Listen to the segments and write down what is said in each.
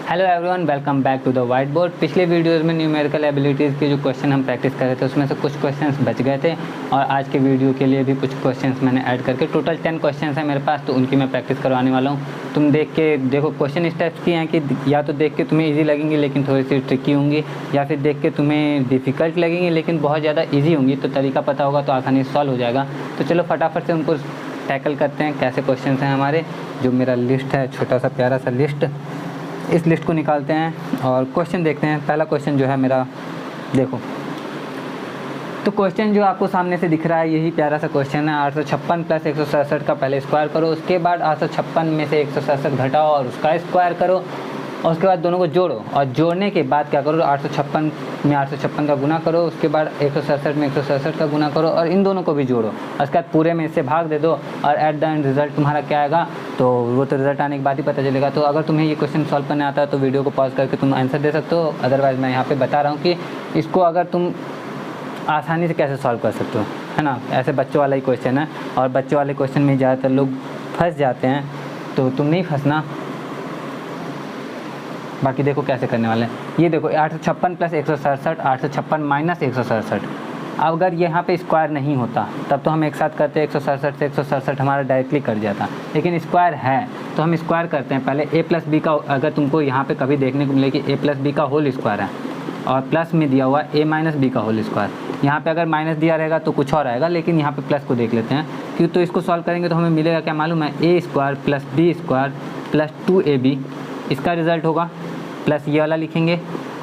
Hello everyone, welcome back to the whiteboard. पिछले videos में numerical abilities के जो क्वेश्चन हम प्रैक्टिस कर रहे थे उसमें से कुछ क्वेश्चंस बच गए थे और आज के वीडियो के लिए भी कुछ क्वेश्चंस मैंने ऐड करके टोटल 10 क्वेश्चंस हैं मेरे पास, तो उनकी मैं प्रैक्टिस करवाने वाला हूँ। तुम देख के देखो, क्वेश्चन इस टाइप की हैं कि या तो देख के तुम्हें ईजी लगेंगी लेकिन थोड़ी सी ट्रिकी होंगी, या फिर देख के तुम्हें डिफ़िकल्ट लगेंगी लेकिन बहुत ज़्यादा ईजी होंगी। तो तरीका पता होगा तो आसानी से सॉल्व हो जाएगा। तो चलो फटाफट से उनको टैकल करते हैं। कैसे क्वेश्चन हैं हमारे, जो मेरा लिस्ट है, छोटा सा प्यारा सा लिस्ट, इस लिस्ट को निकालते हैं और क्वेश्चन देखते हैं। पहला क्वेश्चन जो है मेरा, देखो तो क्वेश्चन जो आपको सामने से दिख रहा है यही प्यारा सा क्वेश्चन है। 856 प्लस 167 का पहले स्क्वायर करो, उसके बाद 856 में से 167 घटाओ और उसका स्क्वायर करो, और उसके बाद दोनों को जोड़ो, और जोड़ने के बाद क्या करो, 856 में 856 का गुना करो, उसके बाद 167 में 167 का गुना करो और इन दोनों को भी जोड़ो, उसके बाद पूरे में इससे भाग दे दो और एट द एंड रिजल्ट तुम्हारा क्या आएगा, तो वो तो रिजल्ट आने के बाद ही पता चलेगा। तो अगर तुम्हें ये क्वेश्चन सॉल्व करने आता है तो वीडियो को पॉज करके तुम आंसर दे सकते हो। अदरवाइज़ मैं यहाँ पर बता रहा हूँ कि इसको अगर तुम आसानी से कैसे सॉल्व कर सकते हो, है ना। ऐसे बच्चों वाला ही क्वेश्चन है और बच्चों वाले क्वेश्चन में ज़्यादातर लोग फंस जाते हैं, तो तुम नहीं फंसना। बाकी देखो कैसे करने वाले हैं। ये देखो 856 प्लस 167, 856 माइनस 167। अगर यहाँ पे स्क्वायर नहीं होता तब तो हम एक साथ करते, 167 से 167 हमारा डायरेक्टली कट जाता, लेकिन स्क्वायर है तो हम स्क्वायर करते हैं। पहले a प्लस बी का, अगर तुमको यहाँ पे कभी देखने को मिले कि a प्लस बी का होल स्क्वायर है और प्लस में दिया हुआ a माइनस बी का होल स्क्वायर, यहाँ पे अगर माइनस दिया रहेगा तो कुछ और आएगा, लेकिन यहाँ पे प्लस को देख लेते हैं क्यों। तो इसको सॉल्व करेंगे तो हमें मिलेगा क्या मालूम है, a square plus B square plus 2ab, इसका रिज़ल्ट होगा। प्लस ये वाला लिखेंगे,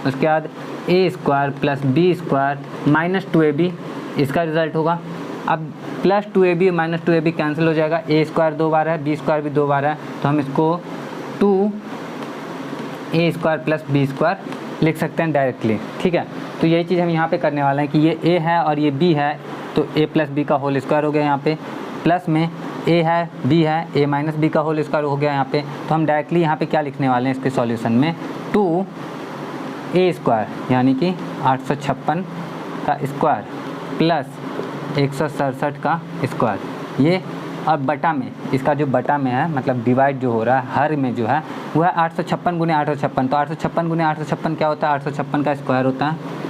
उसके बाद a square plus B square minus 2ab, इसका रिज़ल्ट होगा। अब plus 2ab minus 2ab cancel हो जाएगा, a स्क्वायर 2 बार है, b स्क्वायर भी 2 बार है, तो हम इसको 2a square plus B square लिख सकते हैं डायरेक्टली, ठीक है। तो यही चीज़ हम यहाँ पे करने वाले हैं कि ये a है और ये b है, तो a प्लस बी का होल स्क्वायर हो गया यहाँ पे, प्लस में a है b है, a माइनस बी का होल स्क्वायर हो गया यहाँ पे। तो हम डायरेक्टली यहाँ पे क्या लिखने वाले हैं इसके सॉल्यूशन में, 2a स्क्वायर यानी कि 856 का स्क्वायर प्लस 167 का स्क्वायर, ये और बटा में, इसका जो बटा में है मतलब डिवाइड जो हो रहा है हर में जो है वो है 856 गुने 856। तो 856 गुने 856 क्या होता है, 856 का स्क्वायर होता है,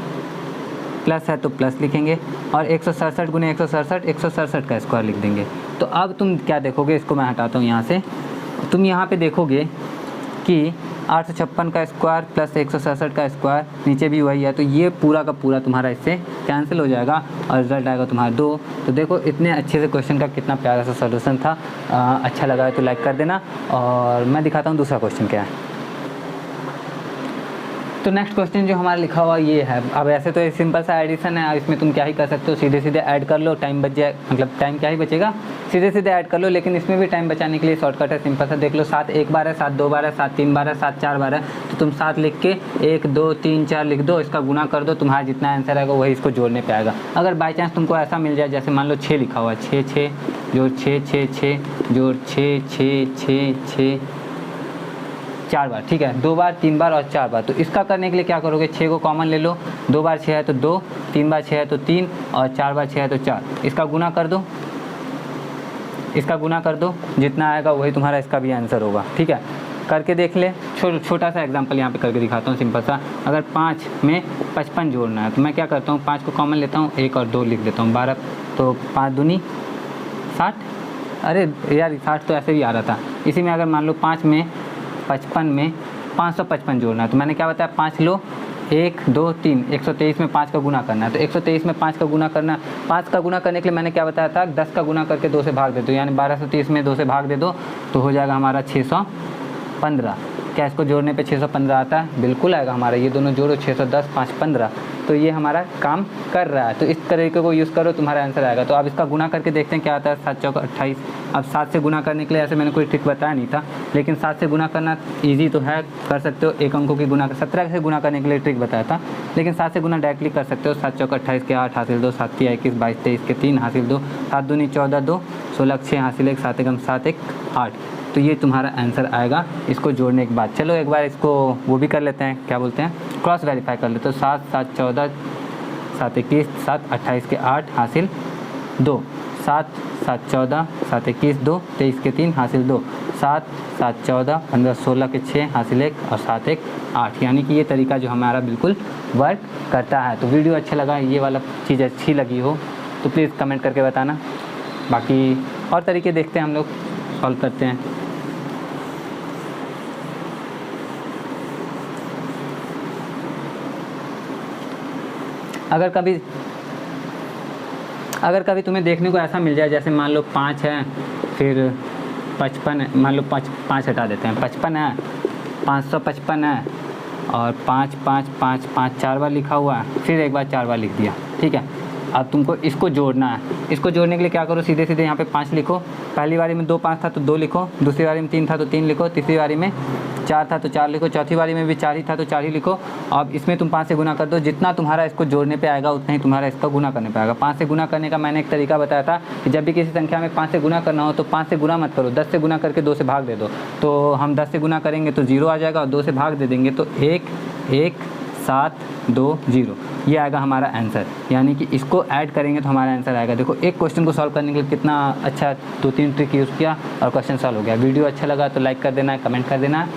प्लस है तो प्लस लिखेंगे, और 167 गुने 167 का स्क्वायर लिख देंगे। तो अब तुम क्या देखोगे, इसको मैं हटाता हूँ यहाँ से, तुम यहाँ पे देखोगे कि 856 का स्क्वायर प्लस 167 का स्क्वायर, नीचे भी वही है, तो ये पूरा का पूरा तुम्हारा इससे कैंसिल हो जाएगा और रिजल्ट आएगा तुम्हारा 2। तो देखो इतने अच्छे से क्वेश्चन का कितना प्यारा सा सॉल्यूशन था। अच्छा लगा है तो लाइक कर देना, और मैं दिखाता हूँ दूसरा क्वेश्चन क्या है। तो नेक्स्ट क्वेश्चन जो हमारा लिखा हुआ ये है। अब ऐसे तो एक सिंपल सा एडिशन है, इसमें तुम क्या ही कर सकते हो, सीधे सीधे ऐड कर लो, टाइम बच जाए, मतलब टाइम क्या ही बचेगा, सीधे सीधे ऐड कर लो। लेकिन इसमें भी टाइम बचाने के लिए शॉर्टकट है, सिंपल सा देख लो, 7 एक बार है, 7 2 बार है, 7 3 बार है, 7 4 बार है, तो तुम 7 लिख के 1 2 3 4 लिख दो, इसका गुना कर दो, तुम्हारा जितना आंसर आएगा वही इसको जोड़ने पे आएगा। अगर बाई चांस तुमको ऐसा मिल जाए, जैसे मान लो 6 लिखा हुआ है, 6 6 जोड़ 6 6 6 जोड़ 6 6 6 6 4 बार, ठीक है, 2 बार 3 बार और 4 बार। तो इसका करने के लिए क्या करोगे, 6 को कॉमन ले लो, 2 बार 6 है तो 2, 3 बार 6 है तो 3 और 4 बार 6 है तो 4, इसका गुना कर दो, इसका गुना कर दो, जितना आएगा वही तुम्हारा इसका भी आंसर होगा, ठीक है। करके देख ले, छोटा सा एग्जांपल यहाँ पे करके दिखाता हूँ सिंपल सा। अगर 5 में 55 जोड़ना है तो मैं क्या करता हूँ, 5 को कॉमन लेता हूँ, 1 और 2 लिख देता हूँ, 12, तो 5 दूनी 60, अरे यार 60 तो ऐसे भी आ रहा था। इसी में अगर मान लो 5 में 55 में 555 जोड़ना है तो मैंने क्या बताया, 5 लो, 1 2 3, 123 में 5 का गुना करना है, तो 123 में 5 का गुना करना, 5 का गुना करने के लिए मैंने क्या बताया था, 10 का गुना करके 2 से भाग दे दो, यानी 1230 में 2 से भाग दे दो तो हो जाएगा हमारा 615। क्या इसको जोड़ने पे 615 आता है, बिल्कुल आएगा हमारा, ये दोनों जोड़ो, 610 5 15, तो ये हमारा काम कर रहा है। तो इस तरीके को यूज़ करो, तुम्हारा आंसर आएगा। तो अब इसका गुना करके देखते हैं क्या आता है, 7 चौक 28। अब 7 से गुना करने के लिए ऐसे मैंने कोई ट्रिक बताया नहीं था, लेकिन 7 से गुना करना ईजी तो है, कर सकते हो। एक अंकों की गुना, 17 से गुना करने के लिए ट्रिक बताया था, लेकिन 7 से गुना डायरेक्टली कर सकते हो। 7 चौक 28 के 8 हासिल 2, 7 3 21 22 23 के 3 हासिल 2, 7 दूनी 14 2, 16 6 हासिल 1, 7 एकम 7 1 8, तो ये तुम्हारा आंसर आएगा इसको जोड़ने के बाद। चलो एक बार इसको वो भी कर लेते हैं, क्या बोलते हैं, क्रॉस वेरीफाई कर लेते हो। 7 7 14 7 21 7 28 के 8 हासिल 2, 7 7 14 7 21 2 23 के 3 हासिल 2 7 7 14 15 16 के 6 हासिल 1 और 7 1 8। यानी कि ये तरीका जो हमारा बिल्कुल वर्क करता है। तो वीडियो अच्छा लगा, ये वाला चीज़ अच्छी लगी हो तो प्लीज़ कमेंट करके बताना। बाकी और तरीके देखते हैं, हम लोग सॉल्व करते हैं। अगर कभी तुम्हें देखने को ऐसा मिल जाए, जैसे मान लो 5 है फिर 55 है, मान लो 5 हटा देते हैं, 55 है 555 है और 5 5 5 5 4 बार लिखा हुआ है, फिर एक बार 4 बार लिख दिया, ठीक है। अब तुमको इसको जोड़ना है। इसको जोड़ने के लिए क्या करो, सीधे सीधे यहाँ पे 5 लिखो। पहली बारी में 2 5 था तो 2 लिखो, दूसरी बारी में 3 था तो 3 लिखो, तीसरी बारी में 4 था तो 4 लिखो, चौथी बारी में भी 4 ही था तो 4 ही लिखो। अब इसमें तुम 5 से गुना कर दो, जितना तुम्हारा इसको जोड़ने पे आएगा उतना ही तुम्हारा इसका गुना करने पे आएगा। 5 से गुना करने का मैंने एक तरीका बताया था कि जब भी किसी संख्या में 5 से गुना करना हो तो 5 से गुना मत करो, 10 से गुना करके 2 से भाग दे दो। तो हम 10 से गुना करेंगे तो 0 आ जाएगा और 2 से भाग दे देंगे तो 1 1 7 2 0, ये आएगा हमारा आंसर। यानी कि इसको ऐड करेंगे तो हमारा आंसर आएगा। देखो एक क्वेश्चन को सॉल्व करने के लिए कितना अच्छा 2-3 ट्रिक यूज़ किया और क्वेश्चन सॉल्व हो गया। वीडियो अच्छा लगा तो लाइक कर देना, कमेंट कर देना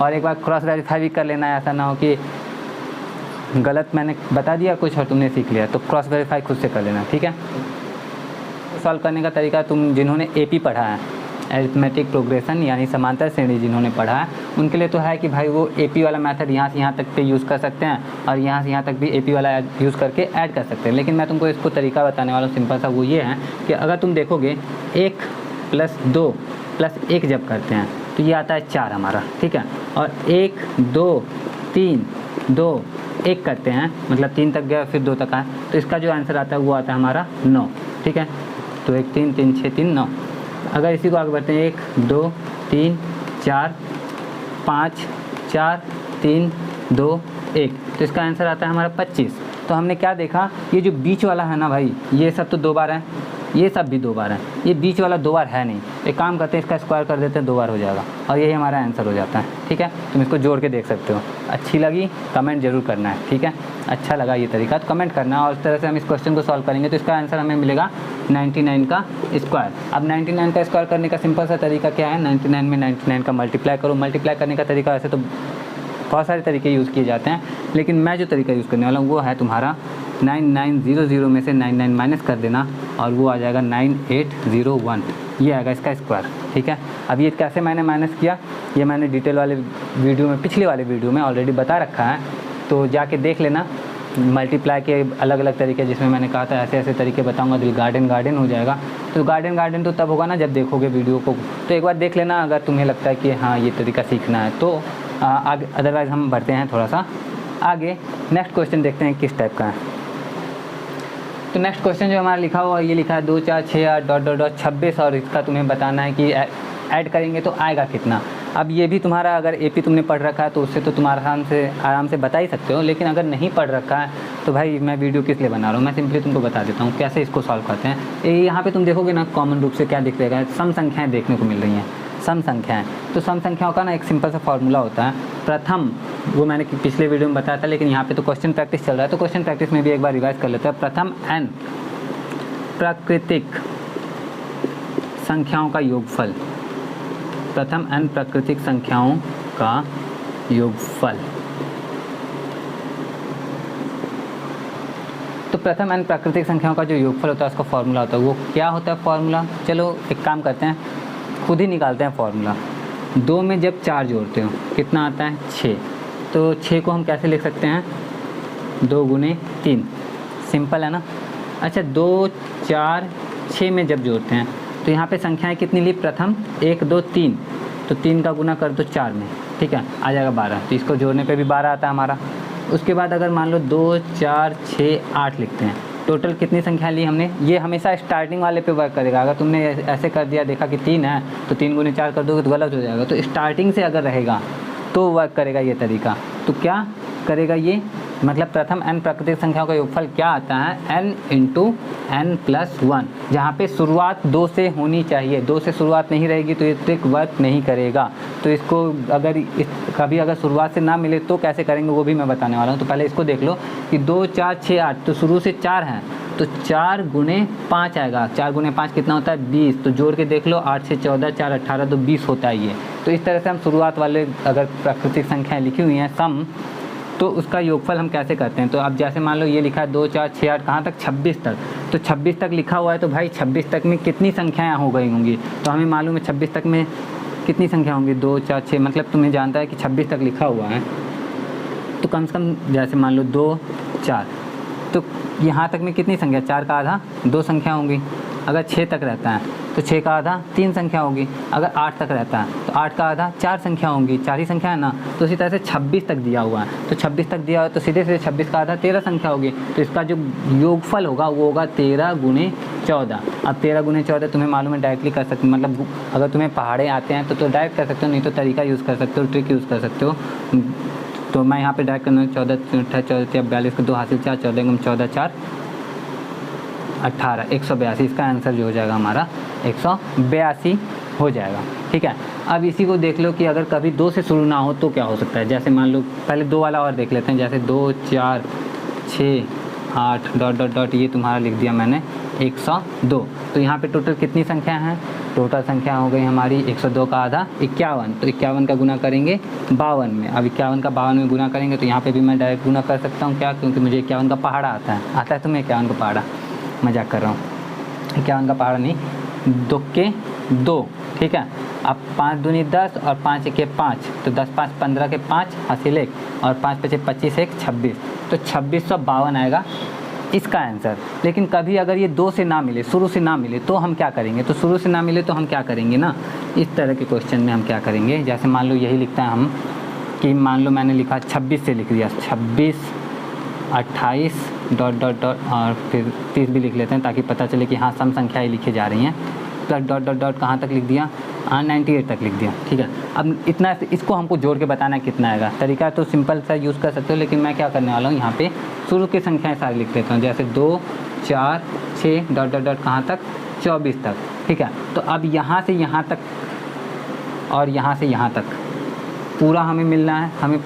और एक बार क्रॉस वेरीफाई भी कर लेना है। ऐसा ना हो कि गलत मैंने बता दिया कुछ और तुमने सीख लिया, तो क्रॉस वेरीफाई खुद से कर लेना, ठीक है। सॉल्व करने का तरीका, तुम जिन्होंने एपी पढ़ा है, अरिथमेटिक प्रोग्रेशन यानी समांतर श्रेणी जिन्होंने पढ़ा है, उनके लिए तो है कि भाई वो एपी वाला मेथड यहाँ से यहाँ तक पे यूज़ कर सकते हैं और यहाँ से यहाँ तक भी एपी वाला यूज़ करके ऐड कर सकते हैं। लेकिन मैं तुमको इसको तरीका बताने वाला हूँ सिंपल सा। वो ये है कि अगर तुम देखोगे 1 + 2 + 1 जब करते हैं तो ये आता है 4 हमारा, ठीक है। और 1 2 3 2 1 करते हैं, मतलब 3 तक गया फिर 2 तक आया, तो इसका जो आंसर आता है वो आता है हमारा 9, ठीक है। तो 1 3 3 6 3 9। अगर इसी को आगे बढ़ते हैं 1 2 3 4 5 4 3 2 1, तो इसका आंसर आता है हमारा 25। तो हमने क्या देखा, ये जो बीच वाला है ना भाई, ये सब तो 2 बार है, ये सब भी 2 बार है, ये बीच वाला 2 बार है नहीं। एक काम करते हैं, इसका स्क्वायर कर देते हैं, 2 बार हो जाएगा और यही हमारा आंसर हो जाता है, ठीक है। तुम इसको जोड़ के देख सकते हो। अच्छी लगी कमेंट जरूर करना है, ठीक है। अच्छा लगा ये तरीका तो कमेंट करना, और इस तरह से हम इस क्वेश्चन को सॉल्व करेंगे तो इसका आंसर हमें मिलेगा 99 का स्क्वायर। अब 99 का स्क्वायर करने का सिंपल सा तरीका क्या है, 99 में 99 का मल्टीप्लाई करो। मल्टीप्लाई करने का तरीका वैसे तो बहुत सारे तरीके यूज़ किए जाते हैं, लेकिन मैं जो तरीका यूज़ करने वाला हूँ वो है तुम्हारा 9900 में से 99 माइनस कर देना और वो आ जाएगा 9801, ये आएगा इसका स्क्वायर, ठीक है। अब ये कैसे मैंने माइनस किया, ये मैंने डिटेल वाले वीडियो में, पिछले वाले वीडियो में ऑलरेडी बता रखा है, तो जाके देख लेना। मल्टीप्लाई के अलग अलग तरीके, जिसमें मैंने कहा था ऐसे ऐसे तरीके बताऊंगा तो गार्डन हो जाएगा। तो गार्डन तो तब होगा ना जब देखोगे वीडियो को, तो एक बार देख लेना अगर तुम्हें लगता है कि हाँ ये तरीका सीखना है तो आगे। अदरवाइज़ हम बढ़ते हैं थोड़ा सा आगे, नेक्स्ट क्वेश्चन देखते हैं किस टाइप का है। तो नेक्स्ट क्वेश्चन जो हमारा लिखा हुआ ये लिखा है 2 4 6 8 ... 26 और इसका तुम्हें बताना है कि ऐड करेंगे तो आएगा कितना। अब ये भी तुम्हारा अगर एपी तुमने पढ़ रखा है तो उससे तो तुम आराम से बता ही सकते हो, लेकिन अगर नहीं पढ़ रखा है तो भाई मैं वीडियो किस लिए बना रहा हूँ, मैं सिंपली तुमको बता देता हूँ कैसे इसको सॉल्व करते हैं। यहाँ पे तुम देखोगे ना कॉमन रूप से क्या दिख रहेगा, सम संख्याएँ देखने को मिल रही हैं, सम संख्याएँ। तो सम संख्याओं का ना एक सिंपल सा फार्मूला होता है, प्रथम, वो मैंने पिछले वीडियो में बताया था, लेकिन यहाँ पे तो क्वेश्चन प्रैक्टिस चल रहा है तो क्वेश्चन प्रैक्टिस में भी एक बार रिवाइज कर लेते हैं। प्रथम n प्राकृतिक संख्याओं का योगफल, प्रथम n प्राकृतिक संख्याओं का योगफल। तो प्रथम n प्राकृतिक संख्याओं का जो योगफल होता है उसका फॉर्मूला होता है, वो क्या होता है फॉर्मूला, चलो एक काम करते हैं खुद ही निकालते हैं फॉर्मूला। 2 में जब 4 जोड़ते हो कितना आता है 6, तो 6 को हम कैसे लिख सकते हैं 2 × 3, सिंपल है ना। अच्छा 2 4 6 में जब जोड़ते हैं तो यहाँ पे संख्याएं कितनी ली, प्रथम 1 2 3, तो 3 का गुना कर दो 4 में, ठीक है, आ जाएगा 12, तो इसको जोड़ने पे भी 12 आता है हमारा। उसके बाद अगर मान लो 2 4 6 8 लिखते हैं, टोटल कितनी संख्या ली हमने, ये हमेशा स्टार्टिंग वाले पे वर्क करेगा। अगर तुमने ऐसे कर दिया, देखा कि 3 है तो 3 × 4 कर दोगे तो गलत हो जाएगा, तो स्टार्टिंग से अगर रहेगा तो वर्क करेगा ये तरीका। तो क्या करेगा ये, मतलब प्रथम n प्राकृतिक संख्याओं का योगफल क्या आता है, n × n+1, जहाँ पे शुरुआत 2 से होनी चाहिए, 2 से शुरुआत नहीं रहेगी तो ये ट्रिक वर्क नहीं करेगा। तो इसको अगर कभी अगर शुरुआत से ना मिले तो कैसे करेंगे वो भी मैं बताने वाला हूँ। तो पहले इसको देख लो कि 2 4 6 8, तो शुरू से 4 हैं तो 4 गुणे 5 आएगा। 4 गुणे 5 कितना होता है 20। तो जोड़ के देख लो 8 से 14, 4 18 तो 20 होता है ये। तो इस तरह से हम शुरुआत वाले अगर प्राकृतिक संख्याएँ लिखी हुई हैं सम, तो उसका योगफल हम कैसे करते हैं। तो अब जैसे मान लो ये लिखा है 2 4 6 8 कहाँ तक 26 तक। तो 26 तक लिखा हुआ है तो भाई 26 तक में कितनी संख्याएँ हो गई होंगी। तो हमें मालूम है 26 तक में कितनी संख्या होंगी 2 4 6, मतलब तुम्हें जानता है कि 26 तक लिखा हुआ है तो कम से कम जैसे मान लो 2 4, तो यहाँ तक में कितनी संख्या 4 का आधा 2 संख्या होंगी। अगर 6 तक रहता है तो 6 का आधा 3 संख्या होगी। अगर 8 तक रहता है तो 8 का आधा 4 संख्या होंगी, 4 ही संख्या है ना। तो इसी तरह से 26 तक दिया हुआ है, तो 26 तक दिया हुआ है तो सीधे सीधे 26 का आधा 13 संख्या होगी। तो इसका जो योगफल होगा वो होगा 13 गुणे 14। अब 13 गुणे 14 तुम्हें मालूम है डायरेक्टली कर सकते, मतलब अगर तुम्हें पहाड़े आते हैं तो डायरेक्ट कर सकते हो, नहीं तो तरीका यूज़ कर सकते हो, ट्रिक यूज़ कर सकते हो। तो मैं यहाँ पे डायरेक्ट करना 14 14 42 को 2 हासिल 4, 14 गुणे 14 4 18, 182। इसका आंसर जो हो जाएगा हमारा 182 हो जाएगा। ठीक है, अब इसी को देख लो कि अगर कभी 2 से शुरू ना हो तो क्या हो सकता है। जैसे मान लो पहले 2 वाला और देख लेते हैं, जैसे 2 4 6 8 डॉट डॉट डॉट, ये तुम्हारा लिख दिया मैंने 102। तो यहाँ पे टोटल कितनी संख्या है, टोटल संख्या हो गई हमारी 102 का आधा 51। तो 51 का गुना करेंगे 52 में। अब 51 का 52 में गुना करेंगे तो यहाँ पे भी मैं डायरेक्ट गुना कर सकता हूँ, क्या, क्योंकि मुझे 51 का पहाड़ा आता है तुम्हें 51 का पहाड़ा, मजाक कर रहा हूँ, 51 का पहाड़ा नहीं, 2 के 2। ठीक है, अब 5 दूनी 10 और 5 1 5, तो 10 5 15 के 5 हासिल 1 और 5 5 25 1 26, तो 2652 आएगा इसका आंसर। लेकिन कभी अगर ये 2 से ना मिले, शुरू से ना मिले, तो हम क्या करेंगे। तो शुरू से ना मिले तो हम क्या करेंगे ना, इस तरह के क्वेश्चन में हम क्या करेंगे, जैसे मान लो यही लिखता है हम कि मान लो मैंने लिखा 26 से लिख दिया, 26 28 डॉट डॉट डॉट और फिर 30 भी लिख लेते हैं ताकि पता चले कि हाँ सम संख्याएँ लिखी जा रही हैं। प्लस डॉट डॉट डॉट कहाँ तक लिख दिया 98 तक लिख दिया। ठीक है, अब इतना इसको हमको जोड़ के बताना है कितना आएगा। तरीका तो सिंपल सा यूज़ कर सकते हो, लेकिन मैं क्या करने वाला हूँ यहाँ पे शुरू की संख्याएँ सारी लिख लेता हूँ, जैसे 2 4 6 डॉट डॉट डॉट कहाँ तक 24 तक। ठीक है, तो अब यहाँ से यहाँ तक और यहाँ से यहाँ तक पूरा हमें मिलना है, हमें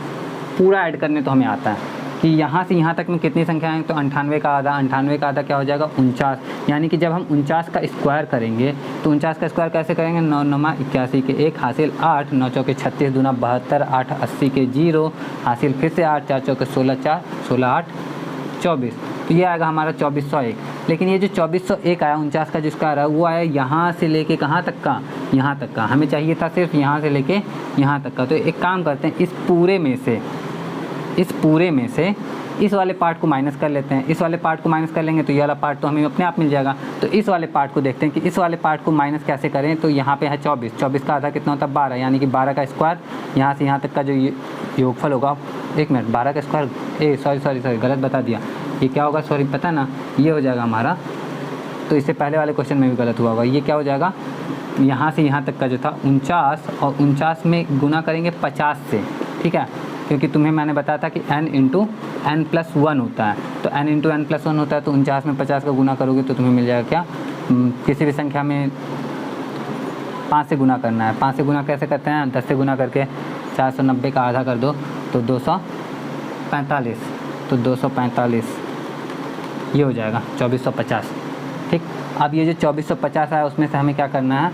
पूरा ऐड करने तो हमें आता है कि यहाँ से यहाँ तक में कितनी संख्या है। तो 98 का आधा क्या हो जाएगा 49। यानी कि जब हम 49 का स्क्वायर करेंगे तो 49 का स्क्वायर कैसे करेंगे, 9 9 81 के 1 हासिल 8, 9 चौके 36 दूना 72, 8 80 के 0 हासिल फिर से 8, 4 चौके 16 4 16 8 24। तो ये आएगा हमारा 2401। लेकिन ये जो 2401 आया 49 का जिसका आ रहा है वो आया यहाँ से लेके कहाँ तक का, यहाँ तक का। हमें चाहिए था सिर्फ यहाँ से लेके यहाँ तक का। तो एक काम करते हैं, इस पूरे में से इस वाले पार्ट को माइनस कर लेते हैं। इस वाले पार्ट को माइनस कर लेंगे तो ये वाला पार्ट तो हमें अपने आप मिल जाएगा। तो इस वाले पार्ट को देखते हैं कि इस वाले पार्ट को माइनस कैसे करें। तो यहाँ पे है 24 का आधा कितना होता है 12, यानी कि 12 का स्क्वायर यहाँ से यहाँ तक का जो योगफल होगा, 1 मिनट 12 का स्क्वायर सॉरी गलत बता दिया, ये क्या होगा, सॉरी पता ना, ये हो जाएगा हमारा। तो इससे पहले वाले क्वेश्चन में भी गलत हुआ होगा। ये क्या हो जाएगा, यहाँ से यहाँ तक का जो था 49 और 49 में गुना करेंगे 50 से। ठीक है, क्योंकि तुम्हें मैंने बताया था कि n इंटू n प्लस 1 होता है। तो n इंटू n प्लस 1 होता है, तो 49 में 50 का गुना करोगे तो तुम्हें मिल जाएगा क्या, किसी भी संख्या में 5 से गुना करना है। 5 से गुना कैसे करते हैं, 10 से गुना करके 490 का आधा कर दो तो 245, तो 245 ये हो जाएगा 2450। ठीक, अब ये जो 2450 है उसमें से हमें क्या करना है,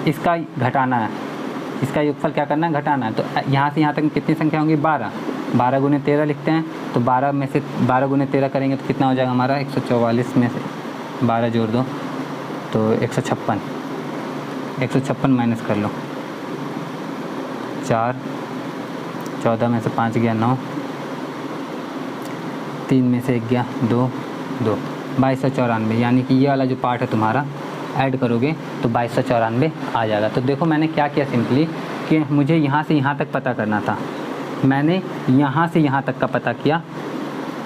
इसका घटाना है, इसका योगफल क्या करना है, घटाना है। तो यहाँ से यहाँ तक कितनी संख्या होंगी 12 गुने 13 लिखते हैं। तो 12 में से 12 गुने 13 करेंगे तो कितना हो जाएगा हमारा 144 में से 12 जोड़ दो तो 156 माइनस कर लो 4, 14 में से 5 गया 9, 3 में से 1 गया 2 2294। यानी कि ये वाला जो पार्ट है तुम्हारा ऐड करोगे तो 2294 आ जाएगा। तो देखो मैंने क्या किया सिंपली कि मुझे यहाँ से यहाँ तक पता करना था, मैंने यहाँ से यहाँ तक का पता किया,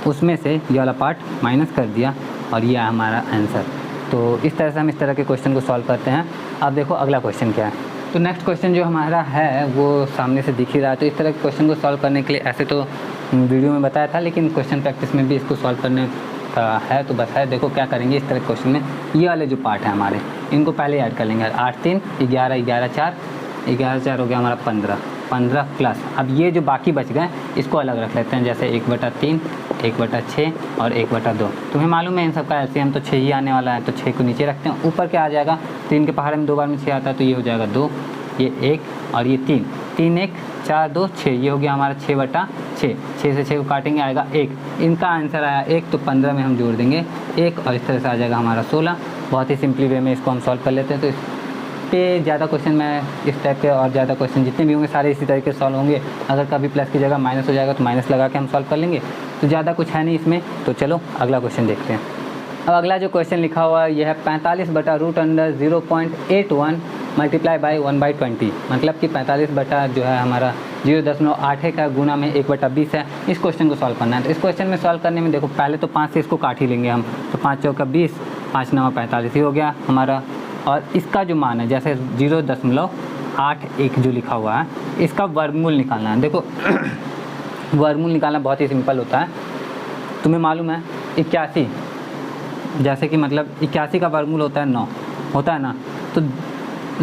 उसमें से ये वाला पार्ट माइनस कर दिया और ये है हमारा आंसर। तो इस तरह से हम इस तरह के क्वेश्चन को सॉल्व करते हैं। अब देखो अगला क्वेश्चन क्या है। तो नेक्स्ट क्वेश्चन जो हमारा है वो सामने से दिख ही रहा है। तो इस तरह के क्वेश्चन को सॉल्व करने के लिए ऐसे तो वीडियो में बताया था, लेकिन क्वेश्चन प्रैक्टिस में भी इसको सॉल्व करने का है। तो बस है, देखो क्या करेंगे, इस तरह के क्वेश्चन में ये वाले जो पार्ट है हमारे, इनको पहले ऐड कर लेंगे। 8 3 11 11 4 11 4 हो गया हमारा 15, 15 प्लस, अब ये जो बाकी बच गए इसको अलग रख लेते हैं, जैसे 1/3, 1/6 और 1/2। तुम्हें मालूम है इन सब का एलसीएम तो 6 ही आने वाला है, तो 6 को नीचे रखते हैं, ऊपर क्या आ जाएगा, 3 के पहाड़े में 2 बार में 6 आता है, तो ये हो जाएगा 2, ये 1 और ये 3, 3 1 4 2 6, ये हो गया हमारा 6/6, 6 से 6 को काटेंगे आएगा 1, इनका आंसर आया 1, तो 15 में हम जोड़ देंगे 1 और इस तरह से आ जाएगा हमारा 16। बहुत ही सिंपली वे में इसको हम सॉल्व कर लेते हैं। तो इस पे ज़्यादा क्वेश्चन मैं इस टाइप के और ज़्यादा क्वेश्चन जितने भी होंगे सारे इसी तरीके से सॉल्व होंगे। अगर कभी प्लस की जगह माइनस हो जाएगा तो माइनस लगा के हम सॉल्व कर लेंगे, तो ज़्यादा कुछ है नहीं इसमें। तो चलो अगला क्वेश्चन देखते हैं। अब अगला जो क्वेश्चन लिखा हुआ है ये है 45/√0.81 मल्टीप्लाई बाई 1/20, मतलब कि 45 बटा जो है हमारा 0.81 का गुना में 1/20 है। इस क्वेश्चन को सॉल्व करना है। तो इस क्वेश्चन में सॉल्व करने में देखो पहले तो 5 से इसको काट ही लेंगे हम, तो 5 चौका 20, 5 9 45 ही हो गया हमारा। और इसका जो मान है जैसे 0.81 जो लिखा हुआ है इसका वर्गमूल निकालना है। देखो वर्गमूल निकालना बहुत ही सिंपल होता है। तुम्हें मालूम है 81, जैसे कि मतलब 81 का वर्गमूल होता है 9, होता है ना, तो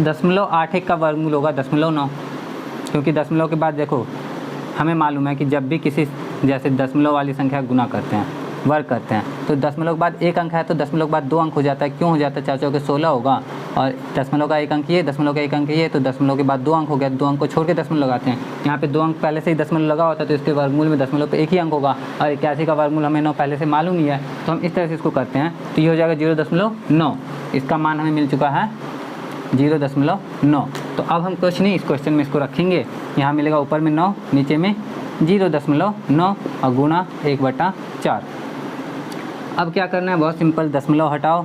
0.81 का वर्गमूल होगा 0.9, क्योंकि दशमलव के बाद देखो हमें मालूम है कि जब भी किसी जैसे दशमलव वाली संख्या गुना करते हैं, वर्ग करते हैं, तो दशमलव के बाद 1 अंक है तो दशमलव के बाद 2 अंक हो जाता है। क्यों हो जाता है, 4 चौके 16 होगा, और दशमलव का 1 अंक ये, दशमलव का 1 अंक ये, तो दशमलव के बाद 2 अंक हो गया, 2 अंक को छोड़ के दशमलव लगाते हैं। यहाँ पे 2 अंक पहले से ही दशमलव लगा होता है, तो इसके वर्गमूल में दशमलव पे 1 ही अंक होगा, और 81 का वर्गमूल हमें 9 पहले से मालूम ही है, तो हम इस तरह से इसको करते हैं। तो ये हो जाएगा 0.9, इसका मान हमें मिल चुका है 0.9। तो अब हम कुछ नहीं इस क्वेश्चन में इसको रखेंगे, यहाँ मिलेगा ऊपर में 9, नीचे में 0.9 और गुणा 1/4। अब क्या करना है, बहुत सिंपल, दशमलव हटाओ।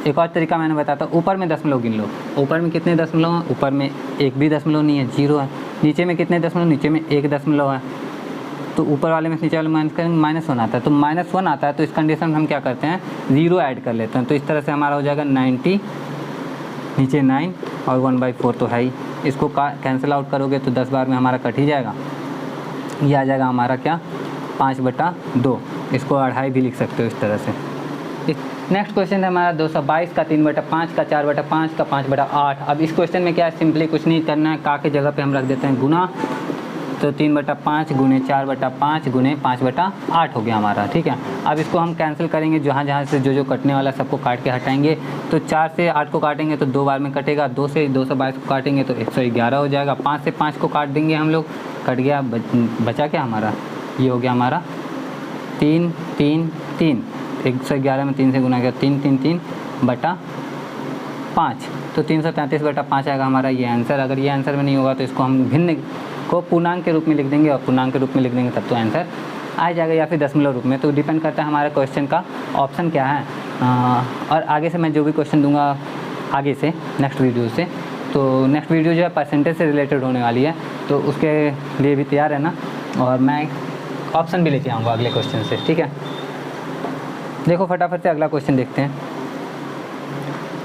एक और तरीका मैंने बताता हूँ, ऊपर में दशमलव गिन लो। ऊपर में कितने दशमलव हैं, ऊपर में एक भी दशमलव नहीं है, 0 है। नीचे में कितने दशमलव, नीचे में 1 दशमलव है, तो ऊपर वाले में नीचे वाले माइनस करेंगे, -1 आता है, तो -1 आता है, तो इस कंडीशन में हम क्या करते हैं 0 ऐड कर लेते हैं। तो इस तरह से हमारा हो जाएगा 90, नीचे 9 और 1/4 तो है ही, इसको कैंसिल आउट करोगे तो 10 बार में हमारा कट ही जाएगा। ये आ जाएगा हमारा क्या 5/2, इसको 2.5 भी लिख सकते हो इस तरह से। नेक्स्ट क्वेश्चन है हमारा 222 का 3/5 का 4/5 का 5/8। अब इस क्वेश्चन में क्या है, सिंपली कुछ नहीं करना है, का के जगह पे हम रख देते हैं गुना, तो 3/5 गुने 4/5 गुने 5/8 हो गया हमारा, ठीक है। अब इसको हम कैंसिल करेंगे, जहाँ जहाँ से जो जो कटने वाला सबको काट के हटाएंगे। तो 4 से 8 को काटेंगे तो 2 बार में कटेगा, 2 से 222 को काटेंगे तो 111 हो जाएगा, 5 से 5 को काट देंगे हम लोग, कट गया, बचा क्या हमारा, ये हो गया हमारा 3 3 3, 111 में 3 से गुना किया 3 3 3/5, तो 333/5 आएगा हमारा ये आंसर। अगर ये आंसर में नहीं होगा तो इसको हम भिन्न को पूर्णांक के रूप में लिख देंगे, और पूर्णांक के रूप में लिख देंगे तब तो आंसर आ जाएगा, या फिर दशमलव रूप में, तो डिपेंड करता है हमारे क्वेश्चन का ऑप्शन क्या है। और आगे से मैं जो भी क्वेश्चन दूंगा आगे से नेक्स्ट वीडियो से, तो नेक्स्ट वीडियो जो है परसेंटेज से रिलेटेड होने वाली है, तो उसके लिए भी तैयार है ना, और मैं ऑप्शन भी लेके आऊँगा अगले क्वेश्चन से, ठीक है। देखो फटाफट से अगला क्वेश्चन देखते हैं।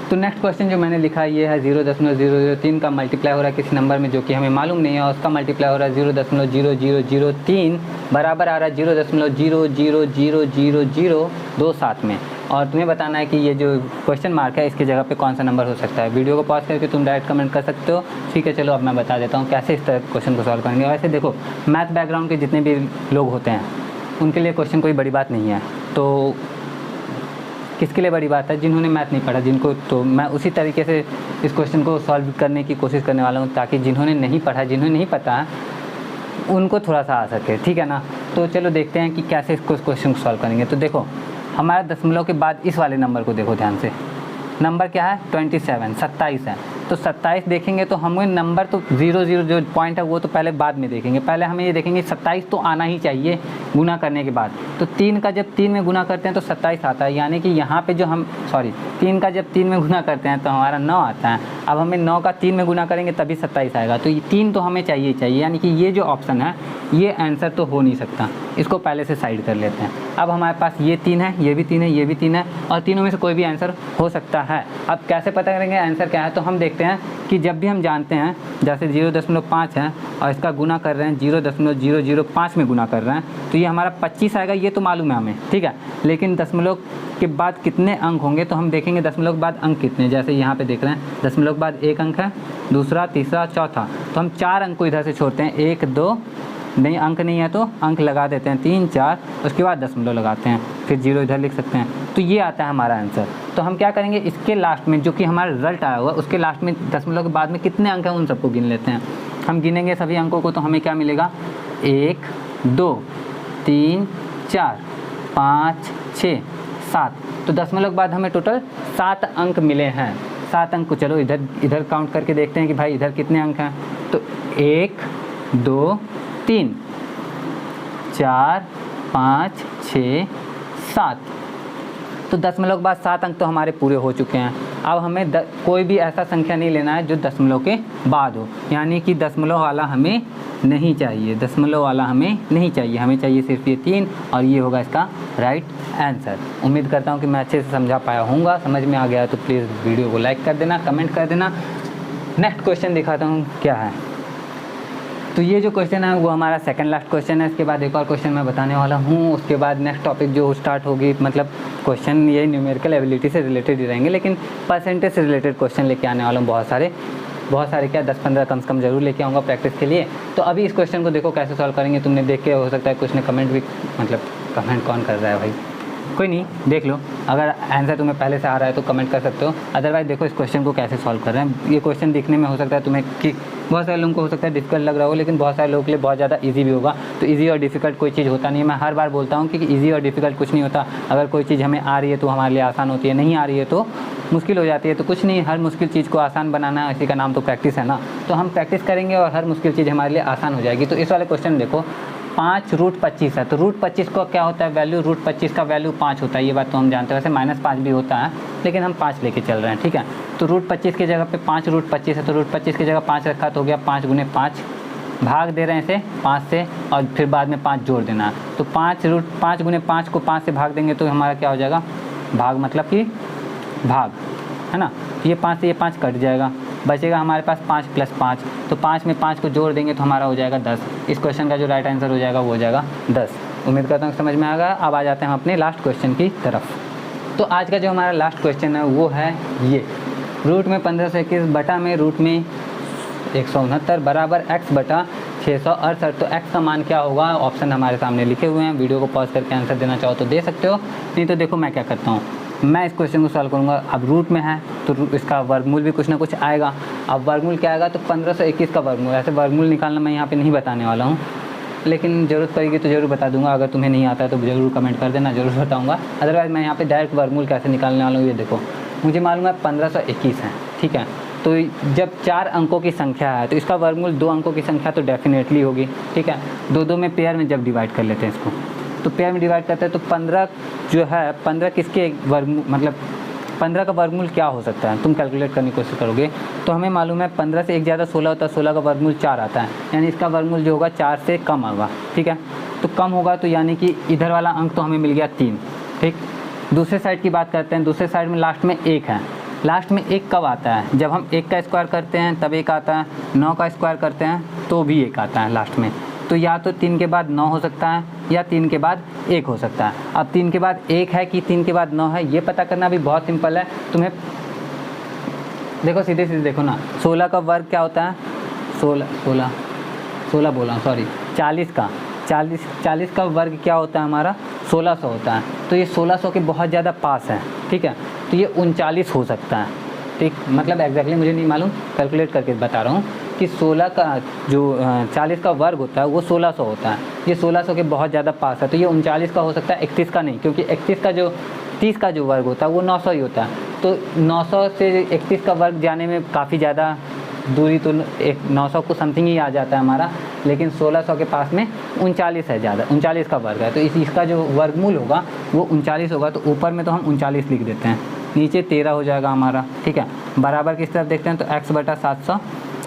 तो नेक्स्ट क्वेश्चन जो मैंने लिखा है ये है 0.003 का मल्टीप्लाई हो रहा है किसी नंबर में जो कि हमें मालूम नहीं है, और उसका मल्टीप्लाई हो रहा है 0.0003 बराबर आ रहा है 0.0000027 में, और तुम्हें बताना है कि ये जो क्वेश्चन मार्क है इसकी जगह पे कौन सा नंबर हो सकता है। वीडियो को पॉज करके तुम डायरेक्ट कमेंट कर सकते हो, ठीक है। चलो अब मैं बता देता हूँ कैसे इस तरह क्वेश्चन को सॉल्व करेंगे। वैसे देखो मैथ बैकग्राउंड के जितने भी लोग होते हैं उनके लिए क्वेश्चन कोई बड़ी बात नहीं है, तो किसके लिए बड़ी बात है, जिन्होंने मैथ नहीं पढ़ा जिनको, तो मैं उसी तरीके से इस क्वेश्चन को सॉल्व करने की कोशिश करने वाला हूँ, ताकि जिन्होंने नहीं पढ़ा, जिन्होंने नहीं पता उनको थोड़ा सा आ सके, ठीक है ना। तो चलो देखते हैं कि कैसे इस क्वेश्चन को सॉल्व करेंगे। तो देखो हमारा दशमलव के बाद इस वाले नंबर को देखो ध्यान से, नंबर क्या है 27 है, तो 27 देखेंगे तो हमें नंबर तो 00 जो पॉइंट है वो तो पहले बाद में देखेंगे, पहले हमें ये देखेंगे 27 तो आना ही चाहिए गुना करने के बाद। तो 3 का जब 3 में गुना करते हैं तो 27 आता है, यानी कि यहाँ पे जो हम 3 का जब 3 में गुना करते हैं तो हमारा 9 आता है। अब हमें 9 का 3 में गुना करेंगे तभी 27 आएगा, तो ये 3 तो हमें चाहिए ही चाहिए, यानी कि ये जो ऑप्शन है ये आंसर तो हो नहीं सकता, इसको पहले से साइड कर लेते हैं। अब हमारे पास ये 3 है, ये भी 3 है, ये भी 3 है, और तीनों में से कोई भी आंसर हो सकता है। अब कैसे पता करेंगे आंसर क्या है, तो हम देखते हैं कि जब भी हम जानते हैं जैसे 0.5 है और इसका गुना कर रहे हैं 0.005 में गुना कर रहे हैं तो ये हमारा 25 आएगा, ये तो मालूम है हमें, ठीक है। लेकिन दशमलव के बाद कितने अंक होंगे तो हम देखेंगे दशमलव के बाद अंक कितने, जैसे यहाँ पे देख रहे हैं दशमलव के बाद एक अंक है, दूसरा, तीसरा, चौथा, तो हम 4 अंक को इधर से छोड़ते हैं, 1 2 नहीं, अंक नहीं है तो अंक लगा देते हैं 3 4, उसके बाद दशमलव लगाते हैं, फिर 0 इधर लिख सकते हैं, तो ये आता है हमारा आंसर। तो हम क्या करेंगे, इसके लास्ट में जो कि हमारा रिजल्ट आया हुआ उसके लास्ट में दशमलव के बाद में कितने अंक हैं उन सबको गिन लेते हैं। हम गिनेंगे सभी अंकों को तो हमें क्या मिलेगा, 1 2 3 4 5 6 7, तो दशमलव के बाद हमें टोटल 7 अंक मिले हैं। 7 अंक को चलो इधर काउंट करके देखते हैं कि भाई इधर कितने अंक हैं, तो 1 2 3 4 5 6 7, तो दशमलव के बाद 7 अंक तो हमारे पूरे हो चुके हैं। अब हमें कोई भी ऐसा संख्या नहीं लेना है जो दशमलव के बाद हो, यानी कि दशमलव वाला हमें नहीं चाहिए, दशमलव वाला हमें नहीं चाहिए, हमें चाहिए सिर्फ ये 3 और ये होगा इसका राइट आंसर। उम्मीद करता हूँ कि मैं अच्छे से समझा पाया हूँगा, समझ में आ गया तो प्लीज़ वीडियो को लाइक कर देना, कमेंट कर देना। नेक्स्ट क्वेश्चन दिखाता हूँ क्या है। तो ये जो क्वेश्चन है वो हमारा सेकंड लास्ट क्वेश्चन है, इसके बाद एक और क्वेश्चन मैं बताने वाला हूँ, उसके बाद नेक्स्ट टॉपिक जो स्टार्ट होगी, मतलब क्वेश्चन ये न्यूमेरिकल एबिलिटी से रिलेटेड ही रहेंगे, लेकिन परसेंटेज से रिलेटेड क्वेश्चन लेके आने वाला हूँ बहुत सारे क्या 10-15 कम से कम जरूर लेके आऊँगा प्रैक्टिस के लिए। तो अभी इस क्वेश्चन को देखो कैसे सॉल्व करेंगे, तुमने देख के हो सकता है कुछ ने कमेंट भी, मतलब कमेंट कौन कर रहा है भाई, कोई नहीं, देख लो, अगर आंसर तुम्हें पहले से आ रहा है तो कमेंट कर सकते हो, अदरवाइज देखो इस क्वेश्चन को कैसे सॉल्व कर रहे हैं। ये क्वेश्चन दिखने में हो सकता है तुम्हें कि बहुत सारे लोगों को हो सकता है डिफिकल्ट लग रहा हो, लेकिन बहुत सारे लोगों के लिए बहुत ज़्यादा इजी भी होगा। तो इजी और डिफिकल्ट कोई चीज़ होता नहीं है, मैं हर बार बोलता हूँ कि इजी और डिफिकल्ट कुछ नहीं होता। अगर कोई चीज़ हमें आ रही है तो हमारे लिए आसान होती है, नहीं आ रही है तो मुश्किल हो जाती है। तो कुछ नहीं, हर मुश्किल चीज़ को आसान बनाना, इसी का नाम तो प्रैक्टिस है ना। तो हम प्रैक्टिस करेंगे और हर मुश्किल चीज़ हमारे लिए आसान हो जाएगी। तो इस वाले क्वेश्चन देखो, 5√25 है, तो √25 को क्या होता है वैल्यू, √25 का वैल्यू 5 होता है, ये बात तो हम जानते हैं। वैसे -5 भी होता है, लेकिन हम 5 लेके चल रहे हैं, ठीक है। तो √25 की जगह पे 5√25 है, तो √25 की जगह 5 रखा तो हो गया 5 × 5, भाग दे रहे हैं इसे 5 से और फिर बाद में 5 जोड़ देना है। तो 5 × 5 को 5 से भाग देंगे तो हमारा क्या हो जाएगा, भाग मतलब कि भाग, है ना। ये 5 से ये 5 कट जाएगा, बचेगा हमारे पास 5 + 5, तो 5 में 5 को जोड़ देंगे तो हमारा हो जाएगा 10। इस क्वेश्चन का जो राइट आंसर हो जाएगा वो हो जाएगा 10। उम्मीद करता हूँ समझ में आ गया। अब आ जाते हैं हम अपने लास्ट क्वेश्चन की तरफ। तो आज का जो हमारा लास्ट क्वेश्चन है वो है ये, रूट में 1521 बटा में रूट में 169 बराबर x बटा 668। तो x का मान क्या होगा, ऑप्शन हमारे सामने लिखे हुए हैं, वीडियो को पॉज करके आंसर देना चाहो तो दे सकते हो, नहीं तो देखो मैं क्या करता हूँ, मैं इस क्वेश्चन को सॉल्व करूँगा। अब रूट में है तो इसका वर्गमूल भी कुछ ना कुछ आएगा। अब वर्गमूल क्या आएगा, तो 1521 का वर्गमूल। ऐसे वर्गमूल निकालना मैं यहाँ पे नहीं बताने वाला हूँ, लेकिन ज़रूरत पड़ेगी तो ज़रूर बता दूंगा। अगर तुम्हें नहीं आता है तो ज़रूर कमेंट कर देना, ज़रूर बताऊँगा। अदरवाइज़ मैं यहाँ पे डायरेक्ट वर्गमूल कैसे निकालने वाला हूँ ये देखो, मुझे मालूम है 1521 है, ठीक है। तो जब 4 अंकों की संख्या है तो इसका वर्गमूल 2 अंकों की संख्या तो डेफिनेटली होगी, ठीक है। 2-2 में पेयर में जब डिवाइड कर लेते हैं इसको, तो पेयर में डिवाइड करते हैं तो 15 जो है, 15 किसके वर्गमूल, मतलब 15 का वर्गमूल क्या हो सकता है, तुम कैलकुलेट करने की कोशिश करोगे तो हमें मालूम है 15 से 1 ज़्यादा 16 होता है, 16 का वर्गमूल 4 आता है, यानी इसका वर्गमूल जो होगा 4 से कम होगा, ठीक है। तो कम होगा तो यानी कि इधर वाला अंक तो हमें मिल गया 3, ठीक। दूसरे साइड की बात करते हैं, दूसरे साइड में लास्ट में 1 है। लास्ट में 1 कब आता है, जब हम 1 का स्क्वायर करते हैं तब 1 आता है, 9 का स्क्वायर करते हैं तो भी 1 आता है लास्ट में। तो या तो 3 के बाद 9 हो सकता है या 3 के बाद 1 हो सकता है। अब 3 के बाद 1 है कि 3 के बाद 9 है, ये पता करना भी बहुत सिंपल है। तुम्हें देखो सीधे सीधे देखो ना, 16 का वर्ग क्या होता है, 16 बोला सॉरी, 40 का वर्ग क्या होता है हमारा, 1600 होता है। तो ये 1600 के बहुत ज़्यादा पास है, ठीक है। तो ये 39 हो सकता है, ठीक। मतलब एग्जैक्टली मुझे नहीं मालूम, कैलकुलेट करके बता रहा हूँ कि 16 का जो 40 का वर्ग होता है वो 1600 होता है। ये 1600 के बहुत ज़्यादा पास है, तो ये 39 का हो सकता है, 31 का नहीं, क्योंकि 31 का जो 30 का जो वर्ग होता है वो 900 ही होता है। तो 900 से 31 का वर्ग जाने में काफ़ी ज़्यादा दूरी, तो 900 को समथिंग ही आ जाता है हमारा, लेकिन 1600 के पास में 39 है ज़्यादा, 39 का वर्ग है। तो इसका जो वर्गमूल होगा वो 39 होगा, तो ऊपर में तो हम 39 लिख देते हैं, नीचे 13 हो जाएगा हमारा, ठीक है। बराबर किस तरफ देखते हैं तो x बटा 700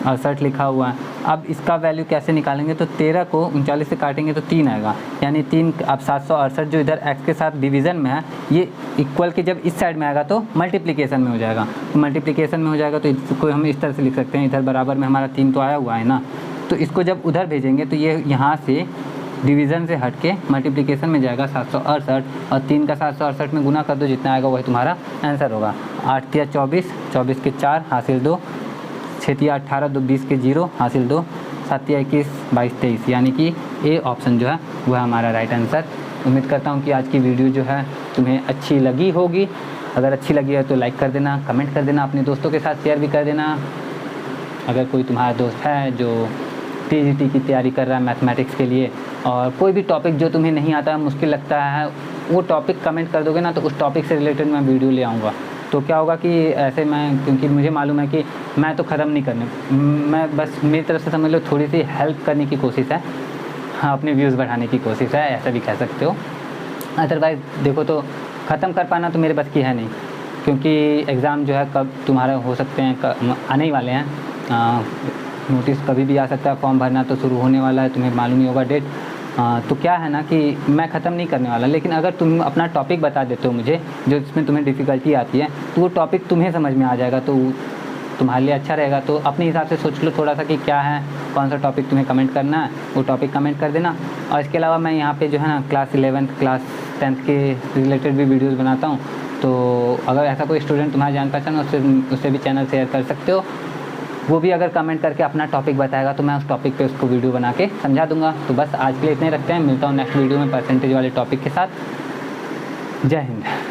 68 लिखा हुआ है। अब इसका वैल्यू कैसे निकालेंगे, तो 13 को 39 से काटेंगे तो 3 आएगा, यानी 3। अब 768 जो इधर x के साथ डिवीज़न में है, ये इक्वल के जब इस साइड में आएगा तो मल्टीप्लिकेशन में हो जाएगा। तो मल्टीप्लिकेशन में हो जाएगा तो इसको हम इस तरह से लिख सकते हैं, इधर बराबर में हमारा 3 तो आया हुआ है ना, तो इसको जब उधर भेजेंगे तो ये यहाँ से डिवीज़न से हट के मल्टीप्लिकेशन में जाएगा 768, और 3 का 768 में गुना कर दो, जितना आएगा वही तुम्हारा आंसर होगा। 8 या 24, 24 के 4 हासिल 2, 6 या 18, 2 20 के 0 हासिल 2, 7 या 21, 22 23, यानी कि ए ऑप्शन जो है वह है हमारा राइट आंसर। उम्मीद करता हूँ कि आज की वीडियो जो है तुम्हें अच्छी लगी होगी। अगर अच्छी लगी है तो लाइक कर देना, कमेंट कर देना, अपने दोस्तों के साथ शेयर भी कर देना। अगर कोई तुम्हारा दोस्त है जो टीजीटी की तैयारी कर रहा है मैथमेटिक्स के लिए, और कोई भी टॉपिक जो तुम्हें नहीं आता है, मुश्किल लगता है, वो टॉपिक कमेंट कर दोगे ना, तो उस टॉपिक से रिलेटेड मैं वीडियो ले आऊँगा। तो क्या होगा कि ऐसे मैं, क्योंकि मुझे मालूम है कि मैं तो ख़त्म नहीं करने, मैं बस मेरी तरफ से समझ लो थोड़ी सी हेल्प करने की कोशिश है, हाँ, अपने व्यूज़ बढ़ाने की कोशिश है, ऐसा भी कह सकते हो। अदरवाइज़ देखो तो ख़त्म कर पाना तो मेरे बस की है नहीं, क्योंकि एग्ज़ाम जो है कब तुम्हारे हो सकते हैं, आने ही वाले हैं, नोटिस कभी भी आ सकता है, फॉर्म भरना तो शुरू होने वाला है, तुम्हें मालूम ही होगा डेट। तो क्या है ना कि मैं ख़त्म नहीं करने वाला, लेकिन अगर तुम अपना टॉपिक बता देते हो मुझे, जो इसमें तुम्हें डिफ़िकल्टी आती है, तो वो टॉपिक तुम्हें समझ में आ जाएगा, तो तुम्हारे लिए अच्छा रहेगा। तो अपने हिसाब से सोच लो थोड़ा सा कि क्या है, कौन सा टॉपिक तुम्हें कमेंट करना है, वो टॉपिक कमेंट कर देना। और इसके अलावा मैं यहाँ पे जो है ना क्लास 11th क्लास 10th के रिलेटेड भी वीडियोज़ बनाता हूँ, तो अगर ऐसा कोई स्टूडेंट तुम्हारा जान पहचान उससे भी चैनल शेयर कर सकते हो। वो भी अगर कमेंट करके अपना टॉपिक बताएगा तो मैं उस टॉपिक पे उसको वीडियो बना के समझा दूंगा। तो बस आज के लिए इतने रखते हैं, मिलता हूँ नेक्स्ट वीडियो में परसेंटेज वाले टॉपिक के साथ। जय हिंद।